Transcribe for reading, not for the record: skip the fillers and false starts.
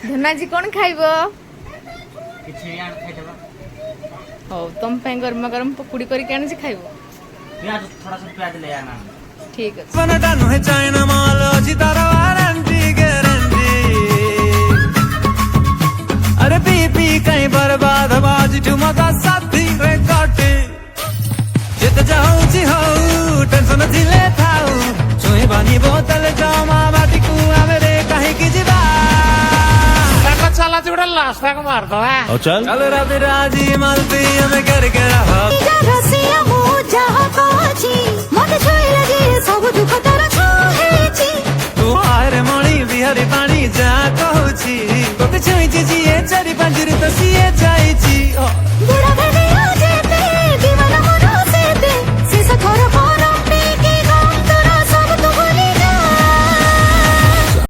धना जी कौन खाइब किछि यार खाइदबा हो तुम पे गरम गरम पकुड़ी करी के आनी खाइब प्याज थोड़ा सा प्याज ले आना ठीक है बनटा नुहे चाइना माल अछि तार वारंटी गारंटी अरे पी पी कहीं बर्बाद बाज ठुमका साथी रे काटे जित जाऊं छी हो टेंशन थिले थाऊ छुई बानी बोतल जमा बाटी को आवेरे कहीं की जीवा चला जुड़ा लास्ट तक मार दो है चल चल राधे राजी मालती हमें कर के रहा रसिया मो जहा काची मन छोई लगे सब दुख तर छाहेची तू आरे मणि बिहारी पानी जा कहूची तो छुई जी ये चारि पांच रे तो सिए जाए